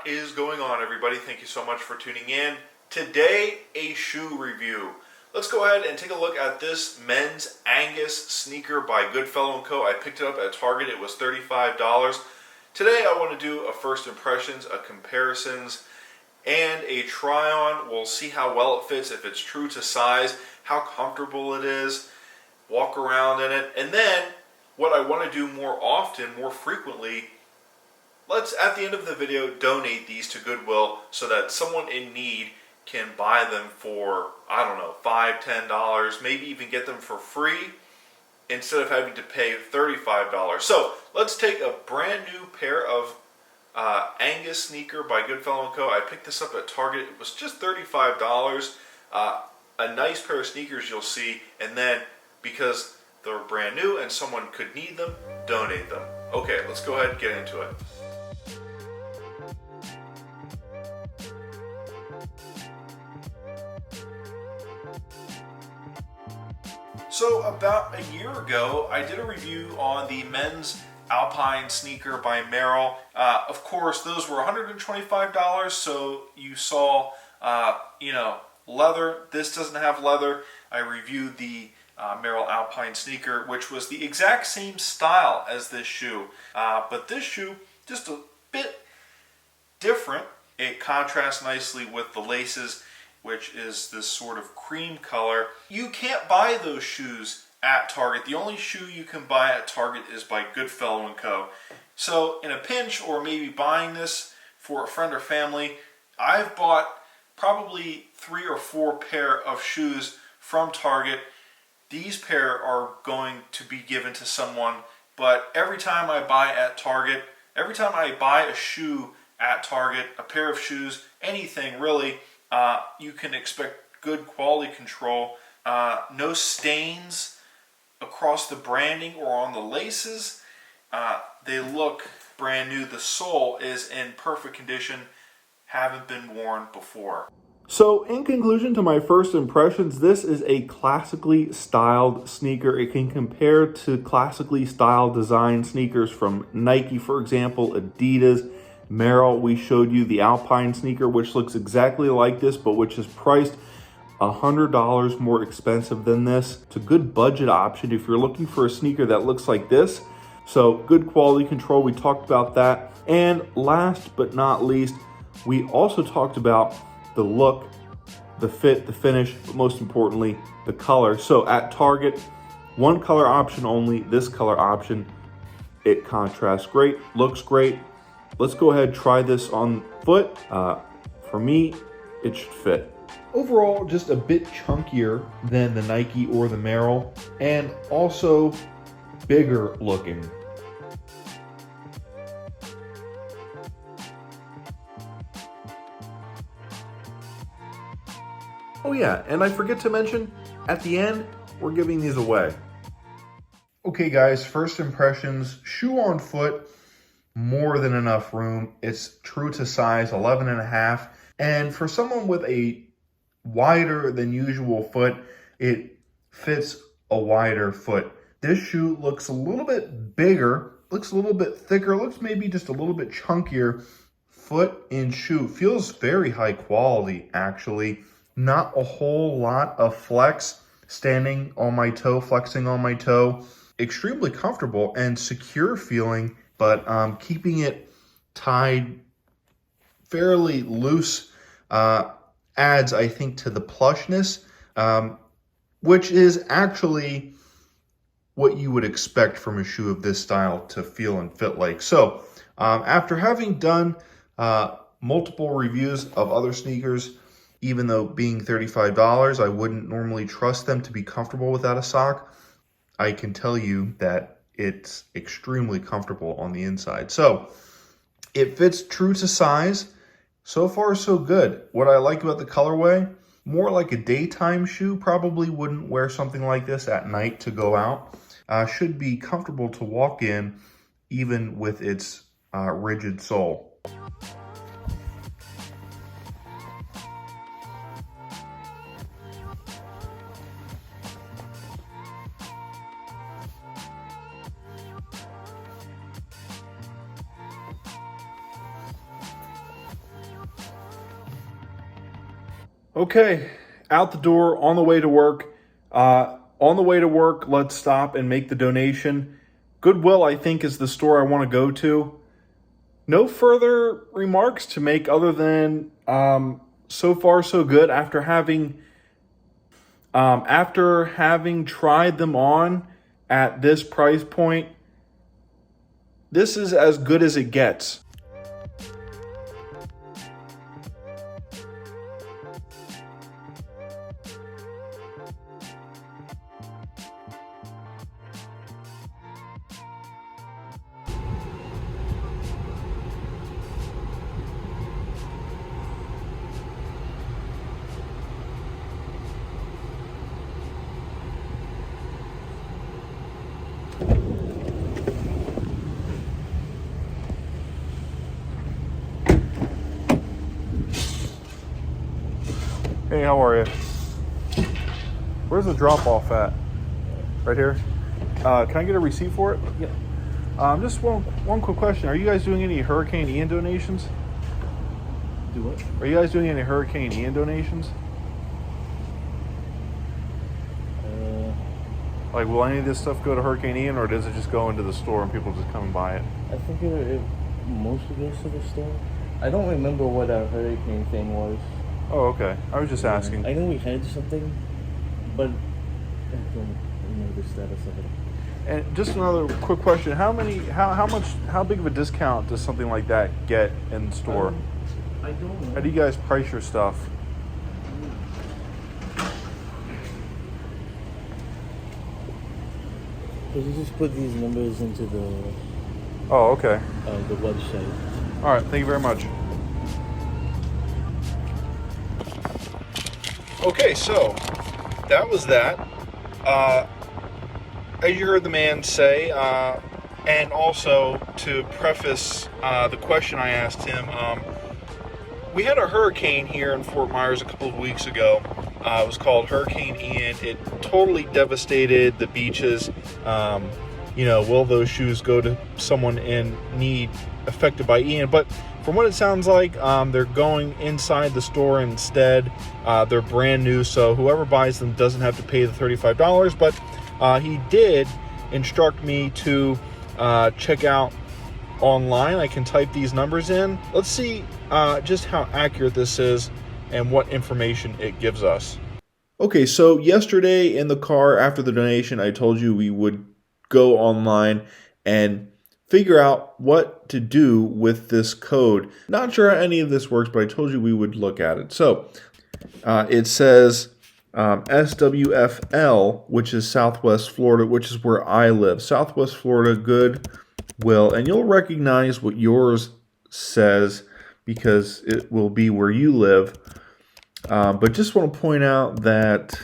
What is going on, everybody? Thank you so much for tuning in. Today, a shoe review. Let's go ahead and take a look at this men's Angus sneaker by Goodfellow & Co. I picked it up at Target. It was $35. Today, I want to do a first impressions, a comparisons, and a try-on. We'll see how well it fits, if it's true to size, how comfortable it is, walk around in it, and then what I want to do more often, more frequently, let's, at the end of the video, donate these to Goodwill so that someone in need can buy them for, I don't know, $5, $10, maybe even get them for free instead of having to pay $35. So let's take a brand new pair of Angus sneaker by Goodfellow & Co. I picked this up at Target. It was just $35. A nice pair of sneakers, you'll see, and then because they're brand new and someone could need them, donate them. Okay, let's go ahead and get into it. So about a year ago, I did a review on the men's Alpine sneaker by Merrell. Of course, those were $125, so you saw, leather. This doesn't have leather. I reviewed the Merrell Alpine sneaker, which was the exact same style as this shoe. But this shoe, just a bit different. It contrasts nicely with the laces, which is this sort of cream color. You can't buy those shoes at Target. The only shoe you can buy at Target is by Goodfellow & Co. So in a pinch, or maybe buying this for a friend or family, I've bought probably 3 or 4 pair of shoes from Target. These pair are going to be given to someone, but every time I buy at Target, every time I buy a shoe at Target, a pair of shoes, anything really, you can expect good quality control. No stains across the branding or on the laces. They look brand new. The sole is in perfect condition, haven't been worn before. So in conclusion to my first impressions, this is a classically styled sneaker. It can compare to classically styled design sneakers from Nike, for example, Adidas, Merrell. We showed you the Alpine sneaker, which looks exactly like this, but which is priced $100 more expensive than this. It's a good budget option if you're looking for a sneaker that looks like this. So good quality control, we talked about that. And last but not least, we also talked about the look, the fit, the finish, but most importantly, the color. So at Target, one color option only, this color option. It contrasts great, looks great. Let's go ahead and try this on foot. For me, it should fit. Overall, just a bit chunkier than the Nike or the Merrell, and also bigger looking. Oh yeah, and I forget to mention, at the end, we're giving these away. Okay guys, first impressions, shoe on foot, more than enough room. It's true to size, 11.5. And for someone with a wider than usual foot, it fits a wider foot. This shoe looks a little bit bigger, looks a little bit thicker, looks maybe just a little bit chunkier. Foot in shoe, feels very high quality actually. Not a whole lot of flex, standing on my toe, flexing on my toe. Extremely comfortable and secure feeling, but keeping it tied fairly loose adds, I think, to the plushness, which is actually what you would expect from a shoe of this style to feel and fit like. So after having done multiple reviews of other sneakers, even though being $35, I wouldn't normally trust them to be comfortable without a sock, I can tell you that it's extremely comfortable on the inside. So it fits true to size. So far, so good. What I like about the colorway, more like a daytime shoe. Probably wouldn't wear something like this at night to go out. Should be comfortable to walk in, even with its rigid sole. Okay, out the door, on the way to work. On the way to work, let's stop and make the donation. Goodwill, I think, is the store I want to go to. No further remarks to make other than so far so good. After having tried them on at this price point, this is as good as it gets. Hey, how are you? Where's the drop off at? Right here? Can I get a receipt for it? Yeah. Just one quick question. Are you guys doing any Hurricane Ian donations? Do what? Are you guys doing any Hurricane Ian donations? Like, will any of this stuff go to Hurricane Ian, or does it just go into the store and people just come and buy it? I think it mostly goes to the store. I don't remember what our hurricane thing was. Oh, okay. I was just asking. I know we had something, but I don't remember the status of it. And just another quick question: how big of a discount does something like that get in the store? I don't know. How do you guys price your stuff? Because you just put these numbers into Oh, okay. the website. All right. Thank you very much. Okay, so that was that. As you heard the man say, and also to preface the question I asked him, we had a hurricane here in Fort Myers a couple of weeks ago. It was called Hurricane Ian. It totally devastated the beaches. Will those shoes go to someone in need affected by Ian? But from what it sounds like, they're going inside the store instead. They're brand new, so whoever buys them doesn't have to pay the $35. But he did instruct me to check out online. I can type these numbers in. Let's see just how accurate this is and what information it gives us. Okay, so yesterday in the car after the donation, I told you we would go online and figure out what to do with this code. Not sure how any of this works, but I told you we would look at it. So it says SWFL, which is Southwest Florida, which is where I live. Southwest Florida Goodwill, and you'll recognize what yours says because it will be where you live. But just want to point out that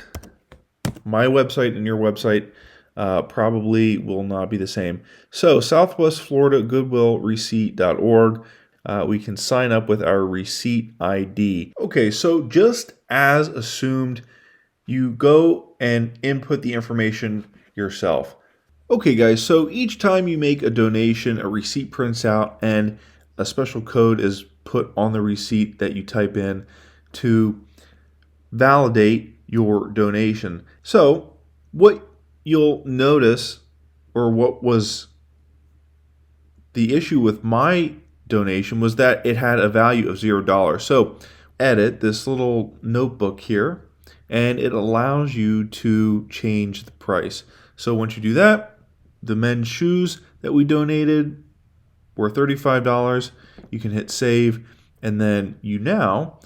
my website and your website probably will not be the same. So Southwest Florida Goodwill Receipt.org. We can sign up with our receipt ID. Okay, so just as assumed, you go and input the information yourself. Okay, guys, so each time you make a donation, a receipt prints out and a special code is put on the receipt that you type in to validate your donation. So what you'll notice, or what was the issue with my donation, was that it had a value of $0. So edit this little notebook here, and it allows you to change the price. So once you do that, the men's shoes that we donated were $35. You can hit save, and then you now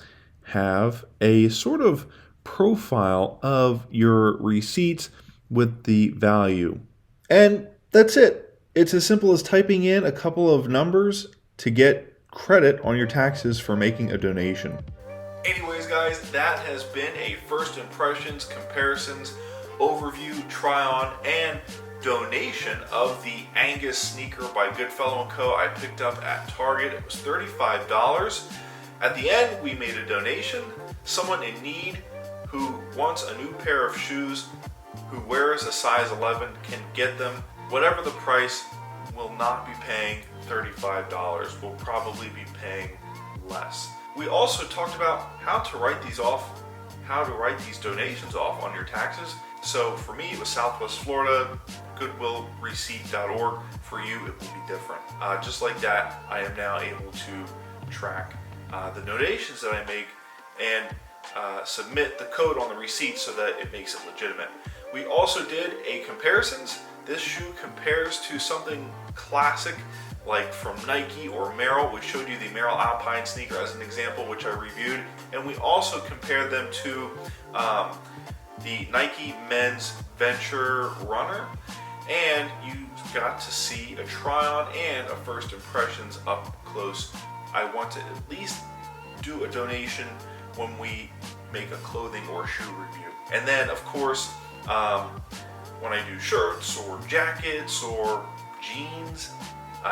have a sort of profile of your receipts with the value. And that's it. It's as simple as typing in a couple of numbers to get credit on your taxes for making a donation. Anyways, guys, that has been a first impressions, comparisons, overview, try on, and donation of the Angus sneaker by Goodfellow & Co. I picked up at Target. It was $35. At the end, we made a donation. Someone in need who wants a new pair of shoes, who wears a size 11, can get them. Whatever the price, will not be paying $35. We'll probably be paying less. We also talked about how to write these off how to write these donations off on your taxes. So for me, it was Southwest Florida, goodwillreceipt.org. For you, it will be different. Just like that, I am now able to track the donations that I make and submit the code on the receipt so that it makes it legitimate. We also did a comparisons. This shoe compares to something classic like from Nike or Merrell. We showed you the Merrell Alpine sneaker as an example, which I reviewed, and we also compared them to the Nike Men's Venture Runner, and you got to see a try-on and a first impressions up close. I want to at least do a donation when we make a clothing or shoe review. And then, of course, when I do shirts or jackets or jeans,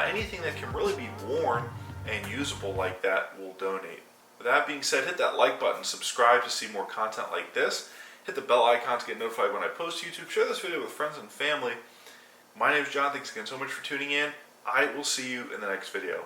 anything that can really be worn and usable like that, we'll donate. With that being said, hit that like button, subscribe to see more content like this, hit the bell icon to get notified when I post to YouTube, share this video with friends and family. My name is John, thanks again so much for tuning in. I will see you in the next video.